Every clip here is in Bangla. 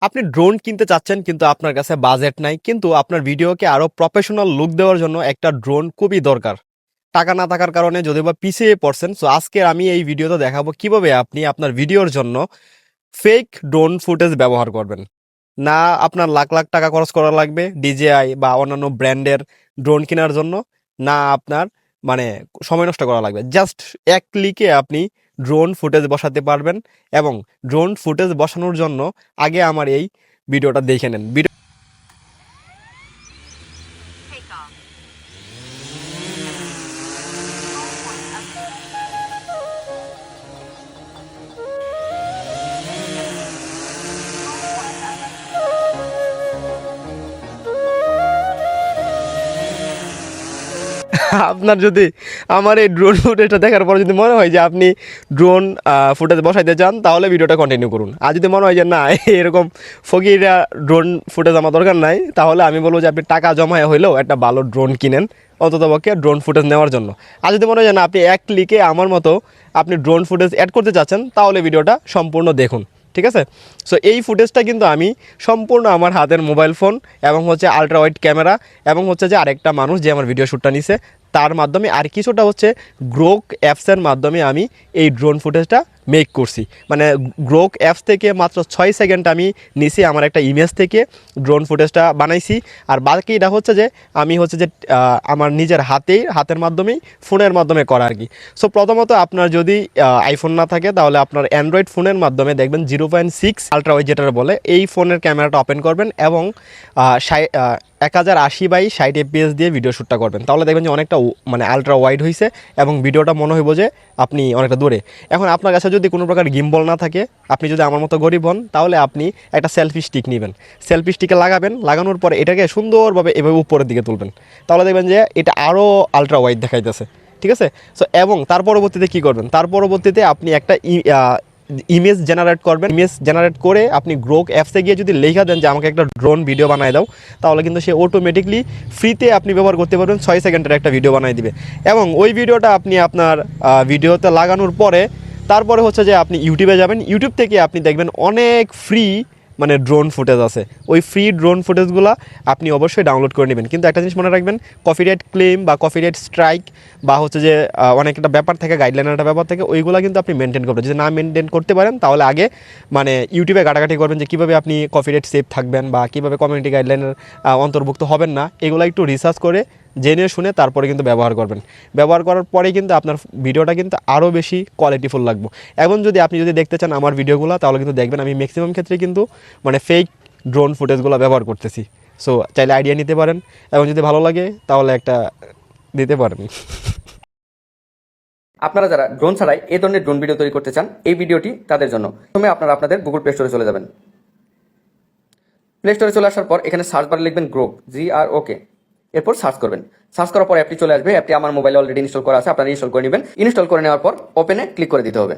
আপনি ড্রোন কিনতে চাচ্ছেন কিন্তু আপনার কাছে বাজেট নাই, কিন্তু আপনার ভিডিওকে আরো প্রফেশনাল লুক দেওয়ার জন্য একটা ড্রোন খুবই দরকার। টাকা না থাকার কারণে যদিও পিছিয়ে পড়ছেন। সো আজকে আমি এই ভিডিওতে দেখাবো কিভাবে আপনি আপনার ভিডিওর জন্য ফেক ড্রোন ফুটেজ ব্যবহার করবেন। না আপনার লাখ লাখ টাকা খরচ করা লাগবে ডিজেআই বা অন্যান্য ব্র্যান্ডের ড্রোন কেনার জন্য, না আপনার মানে সময় নষ্ট করা লাগবে। জাস্ট এক ক্লিকে আপনি ড্রোন ফুটেজ বসাতে পারবেন। এবং ড্রোন ফুটেজ বসানোর জন্য আগে আমার এই ভিডিওটা দেখে নেন। আপনার যদি আমার এই ড্রোন ফুটেজটা দেখার পর যদি মনে হয় যে আপনি ড্রোন ফুটেজ বসাইতে চান, তাহলে ভিডিওটা কন্টিনিউ করুন। আর যদি মনে হয় যে না, এরকম ফকিরা ড্রোন ফুটেজ আমার দরকার নাই, তাহলে আমি বলবো যে আপনি টাকা জমায় হইলেও একটা ভালো ড্রোন কিনেন অন্ততপক্ষে ড্রোন ফুটেজ নেওয়ার জন্য। আর যদি মনে হয় যে না, আপনি এক ক্লিকে আমার মতো আপনি ড্রোন ফুটেজ অ্যাড করতে চাচ্ছেন, তাহলে ভিডিওটা সম্পূর্ণ দেখুন। ঠিক আছে? সো এই ফুটেজটা কিন্তু আমি সম্পূর্ণ আমার হাতের মোবাইল ফোন এবং হচ্ছে আলট্রা ওয়াইড ক্যামেরা এবং হচ্ছে যে আরেকটা মানুষ যে আমার ভিডিও শ্যুটটা নিছে তার মাধ্যমে, আর কিছুটা হচ্ছে গ্রোক অ্যাপসের মাধ্যমে আমি এই ড্রোন ফুটেজটা মেক করছি। মানে গ্রোক অ্যাপস থেকে মাত্র 6 সেকেন্ড আমি নিছি আমার একটা ইমেজ থেকে ড্রোন ফুটেজটা বানাইছি। আর বাকিটা হচ্ছে যে আমি হচ্ছে যে আমার নিজের হাতের মাধ্যমেই ফোনের মাধ্যমে করা আর কি। সো প্রথমত আপনার যদি আইফোন না থাকে, তাহলে আপনার অ্যান্ড্রয়েড ফোনের মাধ্যমে দেখবেন 0.6 আলট্রা ওয়াইড যেটা বলে এই ফোনের ক্যামেরাটা ওপেন করবেন এবং 1080x60 fps দিয়ে ভিডিও শ্যুটটা করবেন। তাহলে দেখবেন যে অনেকটা মানে আলট্রা ওয়াইড হয়েছে এবং ভিডিওটা মনে হইব যে আপনি অনেকটা দূরে। এখন আপনার কাছে যদি কোনো প্রকার গিম্বল না থাকে, আপনি যদি আমার মতো গরিব হন, তাহলে আপনি একটা সেলফি স্টিক নেবেন। সেলফি স্টিকে লাগাবেন, লাগানোর পরে এটাকে সুন্দরভাবে এভাবে উপরের দিকে তুলবেন। তাহলে দেখবেন যে এটা আরও আলট্রা ওয়াইড দেখাইতেছে। ঠিক আছে? সো এবং তার পরবর্তীতে কী করবেন, তার পরবর্তীতে আপনি একটা ইমেজ জেনারেট করবেন। ইমেজ জেনারেট করে আপনি গ্রোক অ্যাপসে গিয়ে যদি লেখা দেন যে আমাকে একটা ড্রোন ভিডিও বানায় দাও, তাহলে কিন্তু সে অটোমেটিকলি ফ্রিতে আপনি ব্যবহার করতে পারবেন। 6 সেকেন্ডের একটা ভিডিও বানিয়ে দিবে এবং ওই ভিডিওটা আপনি আপনার ভিডিওতে লাগানোর পরে তারপরে হচ্ছে যে আপনি ইউটিউবে যাবেন। ইউটিউব থেকে আপনি দেখবেন অনেক ফ্রি মানে ড্রোন ফুটেজ আছে। ওই ফ্রি ড্রোন ফুটেজগুলো আপনি অবশ্যই ডাউনলোড করে নেবেন। কিন্তু একটা জিনিস মনে রাখবেন, কপিরাইট ক্লেম বা কপিরাইট স্ট্রাইক বা হচ্ছে যে অনেক একটা ব্যাপার থাকে, গাইডলাইনের একটা ব্যাপার থাকে, ওইগুলো কিন্তু আপনি মেনটেন করবেন। যদি না মেনটেন করতে পারেন, তাহলে আগে মানে ইউটিউবে ঘাটাঘাটি করবেন যে কীভাবে আপনি কপিরাইট সেফ থাকবেন বা কীভাবে কমিউনিটি গাইডলাইনের অন্তর্ভুক্ত হবেন না, এগুলো একটু রিসার্চ করে জেনে শুনে তারপরে কিন্তু ব্যবহার করবেন। ব্যবহার করার পরে কিন্তু আপনার ভিডিওটা কিন্তু আরও বেশি কোয়ালিটিফুল লাগবে। এবং যদি আপনি দেখতে চান আমার ভিডিওগুলো, তাহলে কিন্তু দেখবেন আমি ম্যাক্সিমাম ক্ষেত্রে কিন্তু মানে ফেক ড্রোন ফুটেজগুলো ব্যবহার করতেছি। সো চাইলে আইডিয়া নিতে পারেন এবং যদি ভালো লাগে তাহলে একটা দিতে পারেন। আপনারা যারা ড্রোন ছাড়াই এই ধরনের ড্রোন ভিডিও তৈরি করতে চান, এই ভিডিওটি তাদের জন্য। প্রথমে আপনারা আপনাদের গুগল প্লে স্টোরে চলে যাবেন। প্লে স্টোরে চলে আসার পর এখানে সার্চ বারে লিখবেন গ্রোক, GROK। এরপর সার্চ করবেন। সার্চ করার পর অ্যাপটি চলে আসবে। অ্যাপটি আমার মোবাইলে অলরেডি ইনস্টল করা আছে, আপনারা ইনস্টল করে নেবেন। ইনস্টল করে নেওয়ার পর ওপেনে ক্লিক করে দিতে হবে।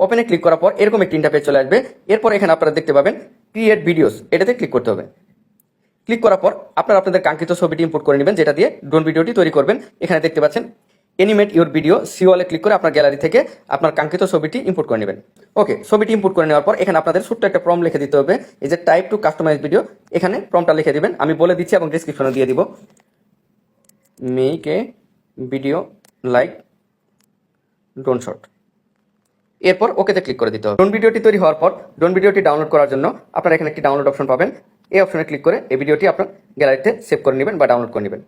ওপেনে ক্লিক করার পর এরকম একটি ইন্টারফেস চলে আসবে। এরপর এখানে আপনারা দেখতে পাবেন ক্রিয়েট ভিডিওস, এটাতে ক্লিক করতে হবে। ক্লিক করার পর আপনারা আপনাদের কাঙ্ক্ষিত ছবিটি ইম্পোর্ট করে নেবেন, যেটা দিয়ে ড্রোন ভিডিওটি তৈরি করবেন। এখানে দেখতে পাচ্ছেন এনিমেট ইউর ভিডিও, সিওলে ক্লিক করে আপনার গ্যালারি থেকে আপনার কাঙ্ক্ষিত ছবিটি ইম্পোর্ট করে নেবেন। ওকে, ছবিটি ইম্পোর্ট করে নেওয়ার পর এখানে আপনাদের ছোট্ট একটা প্রম্পট লিখে দিতে হবে, এই যে টাইপ টু কাস্টমাইজ ভিডিও। এখানে প্রম্পটটা লিখে দিবেন, আমি বলে দিচ্ছি এবং ডেসক্রিপশনে দিয়ে দিব। Make a video like drone shot. এরপর ওকেতে ক্লিক করে দিতে হবে। ড্রোন ভিডিওটি তৈরি হওয়ার পর ড্রোন ভিডিওটি ডাউনলোড করার জন্য আপনারা এখানে একটি ডাউনলোড অপশন পাবেন। এই অপশনে ক্লিক করে এই ভিডিওটি আপনার গ্যালারিতে সেভ করে নেবেন বা ডাউনলোড করে নেবেন।